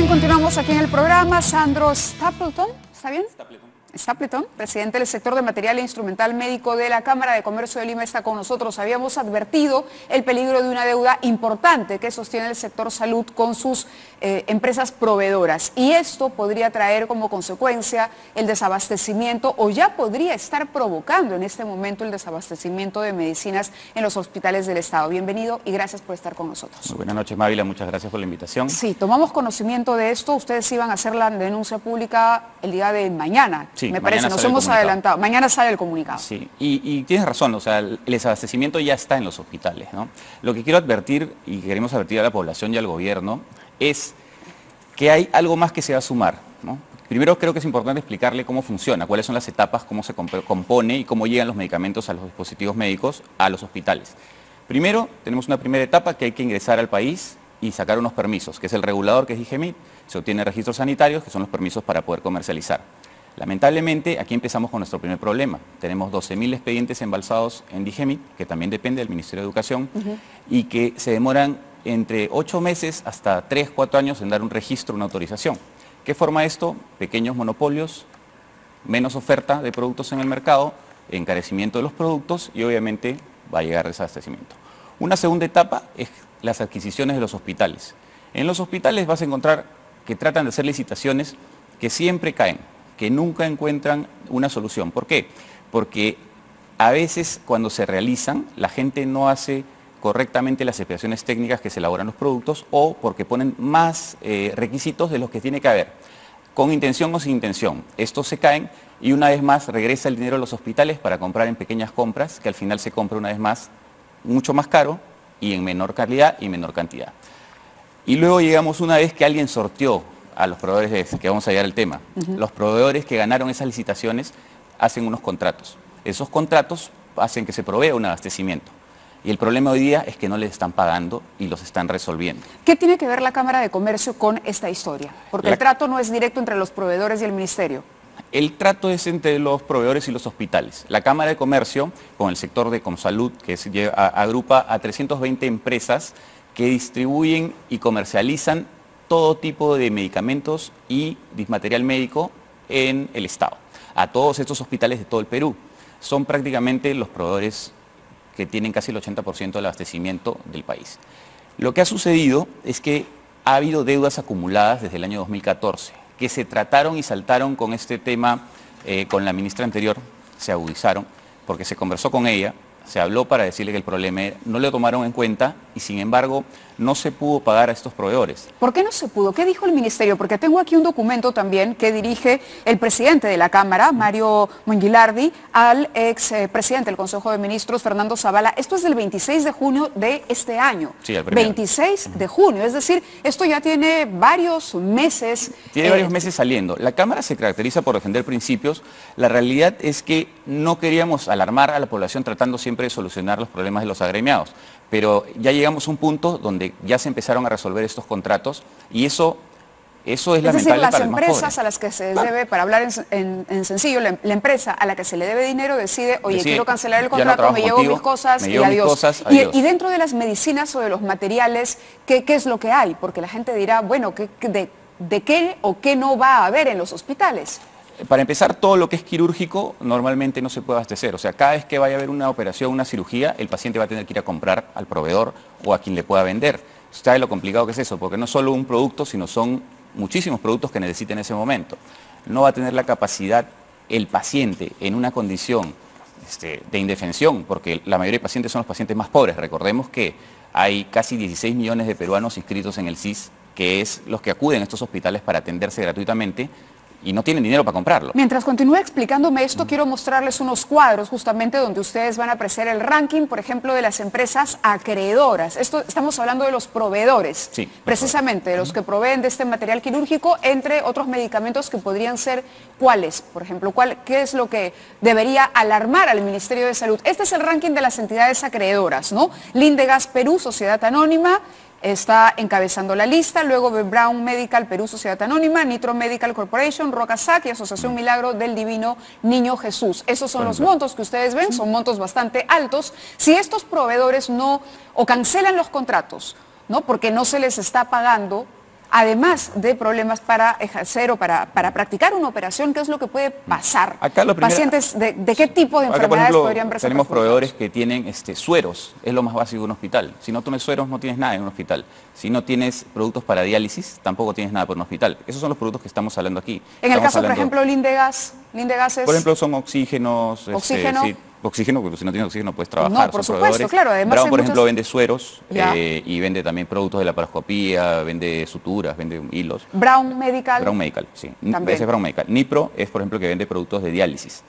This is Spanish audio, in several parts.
continuamos aquí en el programa. Sandro Stapleton, ¿está bien? Stapleton, presidente del sector de material e instrumental médico de la Cámara de Comercio de Lima, está con nosotros. Habíamos advertido el peligro de una deuda importante que sostiene el sector salud con sus empresas proveedoras, y esto podría traer como consecuencia el desabastecimiento, o ya podría estar provocando en este momento el desabastecimiento de medicinas en los hospitales del Estado. Bienvenido y gracias por estar con nosotros. Muy buenas noches, Mávila, muchas gracias por la invitación. Sí, tomamos conocimiento de esto. Ustedes iban a hacer la denuncia pública el día de mañana. Sí, me parece, nos hemos adelantado. Mañana sale el comunicado. Sí, y tienes razón, o sea, el desabastecimiento ya está en los hospitales, ¿no? Lo que quiero advertir, y queremos advertir a la población y al gobierno, es que hay algo más que se va a sumar, ¿no? Primero creo que es importante explicarle cómo funciona, cuáles son las etapas, cómo se compone y cómo llegan los medicamentos a los dispositivos médicos, a los hospitales. Primero, tenemos una primera etapa que hay que ingresar al país y sacar unos permisos, que es el regulador, que es DIGEMIT, se obtienen registros sanitarios, que son los permisos para poder comercializar. Lamentablemente, aquí empezamos con nuestro primer problema. Tenemos 12.000 expedientes embalsados en DIGEMIT, que también depende del Ministerio de Educación, y que se demoran entre 8 meses hasta 3, 4 años en dar un registro, una autorización. ¿Qué forma esto? Pequeños monopolios, menos oferta de productos en el mercado, encarecimiento de los productos y obviamente va a llegar desabastecimiento. Una segunda etapa es las adquisiciones de los hospitales. En los hospitales vas a encontrar que tratan de hacer licitaciones que siempre caen, que nunca encuentran una solución. ¿Por qué? Porque a veces cuando se realizan, la gente no hace correctamente las especificaciones técnicas que se elaboran los productos, o porque ponen más requisitos de los que tiene que haber, con intención o sin intención. Estos se caen y una vez más regresa el dinero a los hospitales para comprar en pequeñas compras, que al final se compra una vez más mucho más caro y en menor calidad y menor cantidad. Y luego llegamos una vez que alguien sorteó a los proveedores, que vamos a llegar al tema. Los proveedores que ganaron esas licitaciones hacen unos contratos. Esos contratos hacen que se provea un abastecimiento. Y el problema hoy día es que no les están pagando y los están resolviendo. ¿Qué tiene que ver la Cámara de Comercio con esta historia? Porque el trato no es directo entre los proveedores y el Ministerio. El trato es entre los proveedores y los hospitales. La Cámara de Comercio, con el sector de Comsalud, que agrupa a 320 empresas que distribuyen y comercializan todo tipo de medicamentos y material médico en el Estado, a todos estos hospitales de todo el Perú. Son prácticamente los proveedores que tienen casi el 80% del abastecimiento del país. Lo que ha sucedido es que ha habido deudas acumuladas desde el año 2014, que se trataron y saltaron con este tema con la ministra anterior, se agudizaron, porque se conversó con ella, se habló para decirle que el problema no lo tomaron en cuenta y sin embargo no se pudo pagar a estos proveedores. ¿Por qué no se pudo? ¿Qué dijo el Ministerio? Porque tengo aquí un documento también que dirige el presidente de la Cámara, Mario Mongilardi, al ex presidente del Consejo de Ministros, Fernando Zavala. Esto es del 26 de junio de este año. Sí, el primero. 26 de junio, es decir, esto ya tiene varios meses. Tiene varios meses saliendo. La Cámara se caracteriza por defender principios. La realidad es que no queríamos alarmar a la población tratando siempre de solucionar los problemas de los agremiados. Pero ya llegamos a un punto donde ya se empezaron a resolver estos contratos y eso es lamentable para el más pobre. Es decir, las empresas a las que se debe, para hablar en sencillo, la empresa a la que se le debe dinero decide, oye, quiero cancelar el contrato, me llevo mis cosas y adiós. Y dentro de las medicinas o de los materiales, ¿qué es lo que hay? Porque la gente dirá, bueno, ¿de qué o qué no va a haber en los hospitales? Para empezar, todo lo que es quirúrgico normalmente no se puede abastecer. O sea, cada vez que vaya a haber una operación, una cirugía, el paciente va a tener que ir a comprar al proveedor o a quien le pueda vender. ¿Sabe lo complicado que es eso? Porque no es solo un producto, sino son muchísimos productos que necesita en ese momento. No va a tener la capacidad el paciente en una condición de indefensión, porque la mayoría de pacientes son los pacientes más pobres. Recordemos que hay casi 16 millones de peruanos inscritos en el SIS, que es los que acuden a estos hospitales para atenderse gratuitamente, y no tienen dinero para comprarlo. Mientras continúe explicándome esto, quiero mostrarles unos cuadros justamente donde ustedes van a apreciar el ranking, por ejemplo, de las empresas acreedoras. Estamos hablando de los proveedores, sí, precisamente, de los que proveen de este material quirúrgico, entre otros medicamentos que podrían ser, ¿cuáles? Por ejemplo, ¿qué es lo que debería alarmar al Ministerio de Salud? Este es el ranking de las entidades acreedoras, ¿no? Lindegas Perú, Sociedad Anónima, está encabezando la lista, luego Brown Medical Perú, Sociedad Anónima, Nitro Medical Corporation, Rocasac y Asociación Milagro del Divino Niño Jesús. Esos son los montos que ustedes ven, son montos bastante altos. Si estos proveedores no, o cancelan los contratos, ¿no? Porque no se les está pagando, además de problemas para ejercer o para practicar una operación, ¿qué es lo que puede pasar? Acá Pacientes de qué tipo de acá, enfermedades por ejemplo, podrían verse tenemos perjudicados? proveedores que tienen sueros, es lo más básico de un hospital. Si no tienes sueros, no tienes nada en un hospital. Si no tienes productos para diálisis, tampoco tienes nada por un hospital. Esos son los productos que estamos hablando aquí. En el caso, por ejemplo, Lindegas es... Por ejemplo, son oxígenos. ¿Oxígeno? Sí, oxígeno, porque si no tienes oxígeno puedes trabajar. No, por supuesto, claro. Además Brown, hay por ejemplo, muchas... vende sueros y vende también productos de laparoscopía, vende suturas, vende hilos. Brown Medical. Brown Medical, sí. También. Ese es Brown Medical. Nipro es, por ejemplo, que vende productos de diálisis.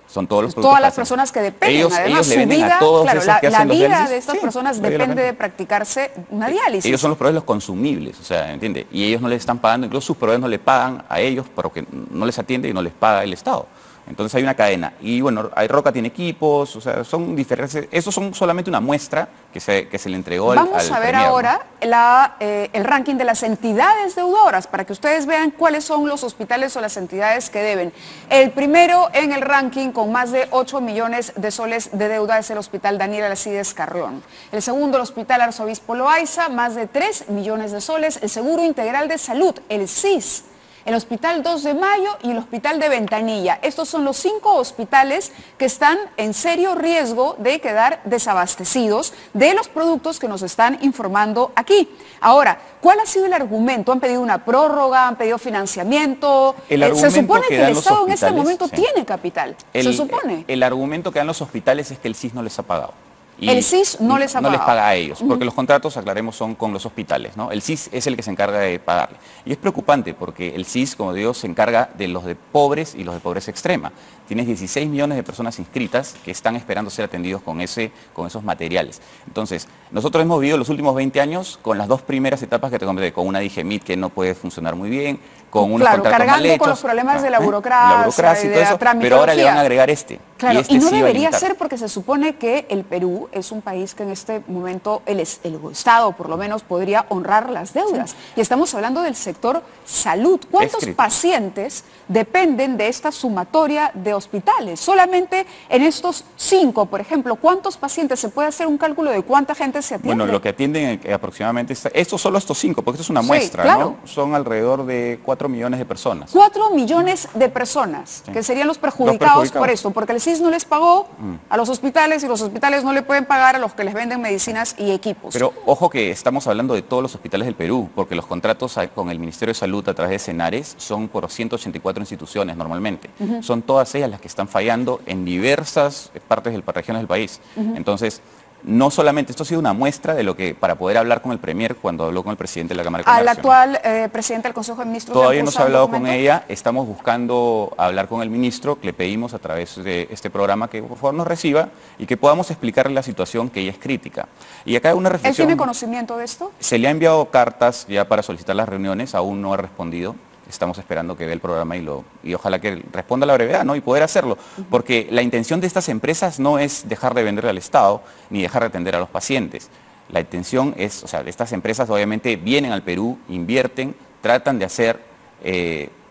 Son todos los productos Todas que las hacen. personas que dependen, además ellos le su venden vida, a todos claro, esos que la hacen los vida diálisis. de estas Sí, personas ellos la depende venden. de practicarse una diálisis. Ellos son los proveedores, los consumibles, o sea, ¿entiende? Y ellos no les están pagando, incluso sus proveedores no le pagan a ellos porque no les atiende y no les paga el Estado. Entonces hay una cadena. Y bueno, Roca tiene equipos, o sea, son diferentes. Esos son solamente una muestra que se le entregó al Vamos a ver Premier, ahora el ranking de las entidades deudoras para que ustedes vean cuáles son los hospitales o las entidades que deben. El primero en el ranking con más de 8 millones de soles de deuda es el Hospital Daniel Alcides Carrión. El segundo, el Hospital Arzobispo Loaiza, más de 3 millones de soles. El Seguro Integral de Salud, el SIS. El Hospital 2 de Mayo y el Hospital de Ventanilla. Estos son los 5 hospitales que están en serio riesgo de quedar desabastecidos de los productos que nos están informando aquí. Ahora, ¿cuál ha sido el argumento? ¿Han pedido una prórroga? ¿Han pedido financiamiento? Se supone que el Estado en este momento tiene capital. Se supone. El argumento que dan los hospitales es que el SIS no les ha pagado. Y el SIS no les ha pagado. No les paga a ellos, porque los contratos, aclaremos, son con los hospitales, ¿no? El SIS es el que se encarga de pagarle. Y es preocupante porque el SIS, como digo, se encarga de los de pobres y los de pobreza extrema. Tienes 16 millones de personas inscritas que están esperando ser atendidos con esos materiales. Entonces, nosotros hemos vivido los últimos 20 años con las 2 primeras etapas que te comenté, con una Digemit que no puede funcionar muy bien, con unos contratos mal hechos, con los problemas de la burocracia, y todo eso, pero ahora le van a agregar Claro, y no sí debería ser porque se supone que el Perú es un país que en este momento el Estado por lo menos podría honrar las deudas. Sí. Y estamos hablando del sector salud. ¿Cuántos pacientes dependen de esta sumatoria de hospitales? Solamente en estos 5, por ejemplo, ¿cuántos pacientes? ¿Se puede hacer un cálculo de cuánta gente se atiende? Bueno, lo que atienden aproximadamente, solo estos 5, porque esto es una muestra, claro, ¿no? Son alrededor de 4 millones de personas. 4 millones de personas, que serían los perjudicados por esto, porque el SIS no les pagó a los hospitales y los hospitales no le pueden pagar a los que les venden medicinas y equipos. Pero ojo que estamos hablando de todos los hospitales del Perú, porque los contratos con el Ministerio de Salud a través de Senares son por 184 instituciones normalmente. Son todas ellas las que están fallando en diversas partes regiones del país. Entonces, no solamente, esto ha sido una muestra de lo que, para poder hablar con el Premier cuando habló con el presidente de la Cámara de Comercio. Al actual presidente del Consejo de Ministros. Todavía no se ha hablado con ella, estamos buscando hablar con el ministro, le pedimos a través de este programa que por favor nos reciba y que podamos explicarle la situación, que ella es crítica. Y acá hay una reflexión. ¿Él tiene conocimiento de esto? Se le ha enviado cartas ya para solicitar las reuniones, aún no ha respondido. Estamos esperando que vea el programa y ojalá que responda a la brevedad, ¿no? Y poder hacerlo. Porque la intención de estas empresas no es dejar de vender al Estado ni dejar de atender a los pacientes. La intención es, o sea, estas empresas obviamente vienen al Perú, invierten, tratan de hacer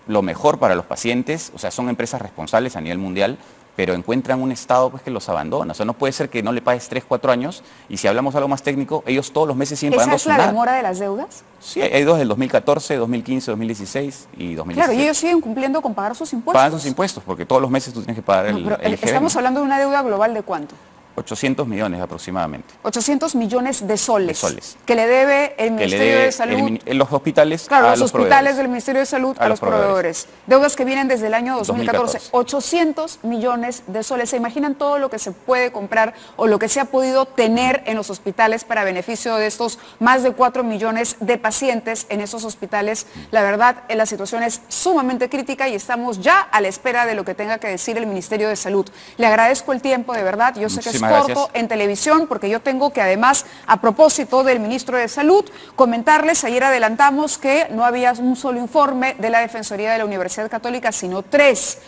lo mejor para los pacientes, o sea, son empresas responsables a nivel mundial, pero encuentran un Estado pues, que los abandona. O sea, no puede ser que no le pagues 3, 4 años y si hablamos algo más técnico, ellos todos los meses siguen pagando su ¿Esa es la demora de las deudas? Sí, hay 2 del 2014, 2015, 2016 y 2017. Claro, y ellos siguen cumpliendo con pagar sus impuestos. Pagan sus impuestos porque todos los meses tú tienes que pagar el IGB. Estamos hablando de una deuda global ¿de cuánto? 800 millones aproximadamente. 800 millones de soles. Que le debe el Ministerio de Salud. Los hospitales claro, a los hospitales del Ministerio de Salud a los proveedores. Deudas que vienen desde el año 2014. 800 millones de soles. ¿Se imaginan todo lo que se puede comprar o lo que se ha podido tener en los hospitales para beneficio de estos más de 4 millones de pacientes en esos hospitales? La verdad, la situación es sumamente crítica y estamos ya a la espera de lo que tenga que decir el Ministerio de Salud. Le agradezco el tiempo, de verdad. Yo sé que es corto en televisión porque yo tengo que además, a propósito del ministro de Salud, comentarles, ayer adelantamos que no había un solo informe de la Defensoría de la Universidad Católica, sino 3.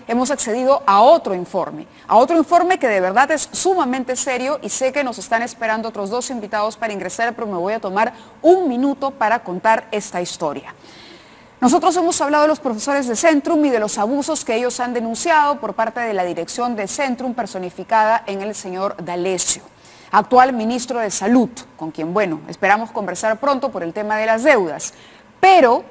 Hemos accedido a otro informe que de verdad es sumamente serio y sé que nos están esperando otros 2 invitados para ingresar, pero me voy a tomar un minuto para contar esta historia. Nosotros hemos hablado de los profesores de Centrum y de los abusos que ellos han denunciado por parte de la dirección de Centrum personificada en el señor D'Alessio. actual ministro de Salud, con quien, bueno, esperamos conversar pronto por el tema de las deudas. Pero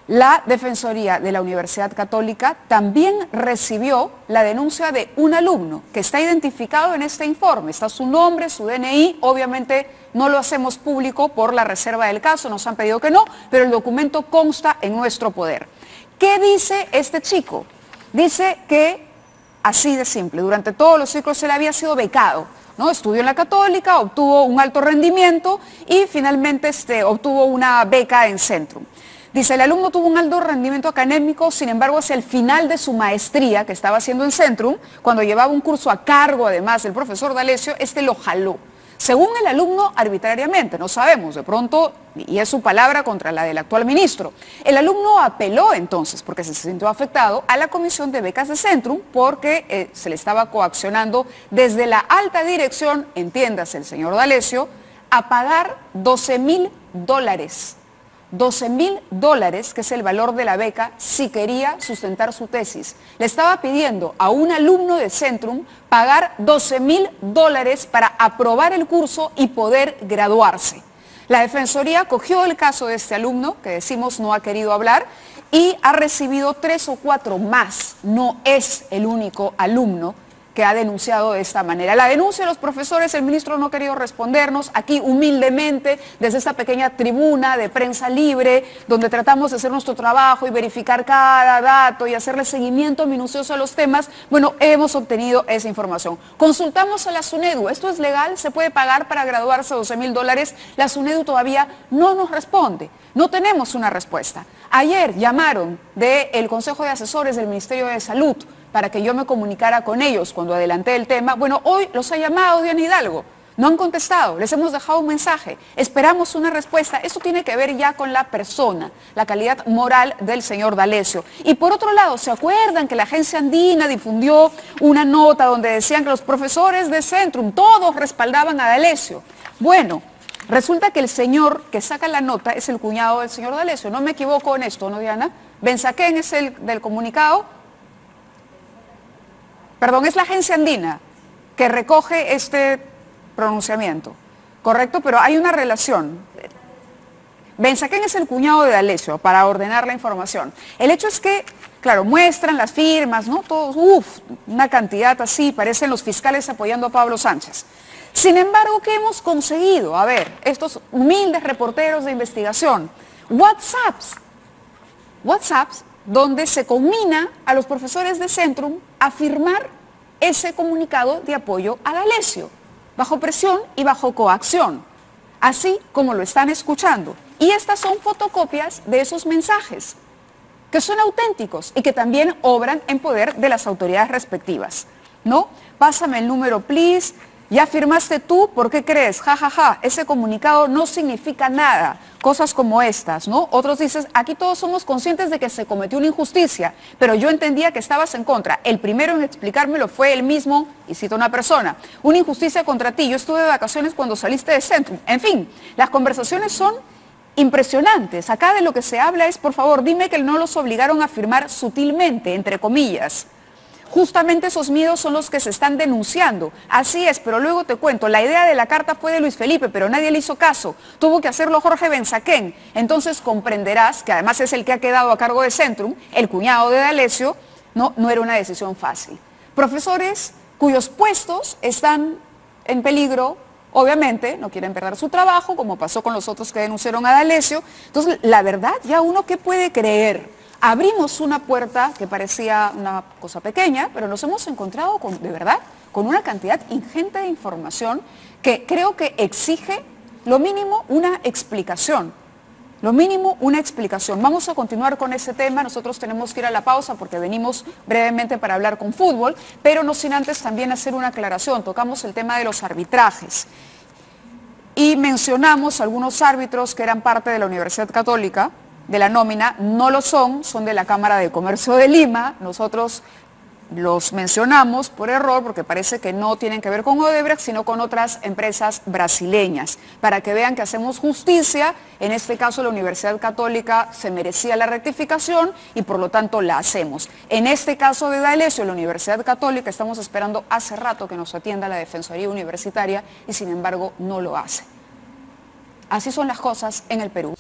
la Defensoría de la Universidad Católica también recibió la denuncia de un alumno que está identificado en este informe. Está su nombre, su DNI, obviamente no lo hacemos público por la reserva del caso, nos han pedido que no, pero el documento consta en nuestro poder. ¿Qué dice este chico? Dice que, así de simple, durante todos los ciclos él había sido becado, ¿no? Estudió en la Católica, obtuvo un alto rendimiento y finalmente obtuvo una beca en Centrum. Dice, el alumno tuvo un alto rendimiento académico, sin embargo, hacia el final de su maestría, que estaba haciendo en Centrum, cuando llevaba un curso a cargo, además, del profesor D'Alessio, lo jaló. Según el alumno, arbitrariamente, no sabemos, de pronto, y es su palabra contra la del actual ministro. El alumno apeló entonces, porque se sintió afectado, a la Comisión de Becas de Centrum, porque se le estaba coaccionando desde la alta dirección, entiéndase el señor D'Alessio, a pagar $12.000. $12.000, que es el valor de la beca, si quería sustentar su tesis. Le estaba pidiendo a un alumno de Centrum pagar $12.000 para aprobar el curso y poder graduarse. La Defensoría cogió el caso de este alumno, que decimos no ha querido hablar, y ha recibido 3 o 4 más. No es el único alumno que ha denunciado de esta manera. La denuncia de los profesores, el ministro no ha querido respondernos, aquí humildemente, desde esta pequeña tribuna de prensa libre, donde tratamos de hacer nuestro trabajo y verificar cada dato y hacerle seguimiento minucioso a los temas, bueno, hemos obtenido esa información. Consultamos a la SUNEDU, ¿esto es legal? ¿Se puede pagar para graduarse $12.000? La SUNEDU todavía no nos responde, no tenemos una respuesta. Ayer llamaron del Consejo de Asesores del Ministerio de Salud para que yo me comunicara con ellos cuando adelanté el tema. Bueno, hoy los ha llamado Diana Hidalgo, no han contestado, les hemos dejado un mensaje, esperamos una respuesta. Esto tiene que ver ya con la persona, la calidad moral del señor D'Alessio. Y por otro lado, ¿se acuerdan que la agencia andina difundió una nota donde decían que los profesores de Centrum todos respaldaban a D'Alessio? Bueno, resulta que el señor que saca la nota es el cuñado del señor D'Alessio, no me equivoco en esto, ¿no, Diana? Benzaquén es el del comunicado. Perdón, es la agencia andina que recoge este pronunciamiento, ¿correcto? Pero hay una relación. Benzaquén es el cuñado de D'Alessio, para ordenar la información. El hecho es que, claro, muestran las firmas, ¿no? Todos, una cantidad así, parecen los fiscales apoyando a Pablo Sánchez. Sin embargo, ¿qué hemos conseguido? A ver, estos humildes reporteros de investigación, WhatsApps, donde se combina a los profesores de Centrum a firmar ese comunicado de apoyo a D'Alessio, bajo presión y bajo coacción, así como lo están escuchando. Y estas son fotocopias de esos mensajes, que son auténticos y que también obran en poder de las autoridades respectivas, ¿no? Pásame el número, please. Ya firmaste tú, ¿por qué crees? Ja, ja, ja, ese comunicado no significa nada. Cosas como estas, ¿no? Otros dicen, aquí todos somos conscientes de que se cometió una injusticia, pero yo entendía que estabas en contra. El primero en explicármelo fue él mismo, y cito a una persona, una injusticia contra ti, yo estuve de vacaciones cuando saliste de Centrum. En fin, las conversaciones son impresionantes. Acá de lo que se habla es, por favor, dime que no los obligaron a firmar sutilmente, entre comillas. Justamente esos miedos son los que se están denunciando. Así es, pero luego te cuento, la idea de la carta fue de Luis Felipe, pero nadie le hizo caso. Tuvo que hacerlo Jorge Benzaquén. Entonces comprenderás, que además es el que ha quedado a cargo de Centrum, el cuñado de D'Alessio, no era una decisión fácil. Profesores cuyos puestos están en peligro, obviamente, no quieren perder su trabajo, como pasó con los otros que denunciaron a D'Alessio. Entonces, la verdad, ya uno, ¿qué puede creer? Abrimos una puerta que parecía una cosa pequeña, pero nos hemos encontrado de verdad, con una cantidad ingente de información que creo que exige lo mínimo una explicación. Lo mínimo una explicación. Vamos a continuar con ese tema, nosotros tenemos que ir a la pausa porque venimos brevemente para hablar con fútbol, pero no sin antes también hacer una aclaración. Tocamos el tema de los arbitrajes y mencionamos algunos árbitros que eran parte de la Universidad Católica, de la nómina, no lo son de la Cámara de Comercio de Lima. Nosotros Los mencionamos por error porque parece que no tienen que ver con Odebrecht, sino con otras empresas brasileñas. Para que vean que hacemos justicia, en este caso la Universidad Católica se merecía la rectificación y por lo tanto la hacemos. En este caso de Daelesio, la Universidad Católica, estamos esperando hace rato que nos atienda la Defensoría Universitaria y sin embargo no lo hace. Así son las cosas en el Perú.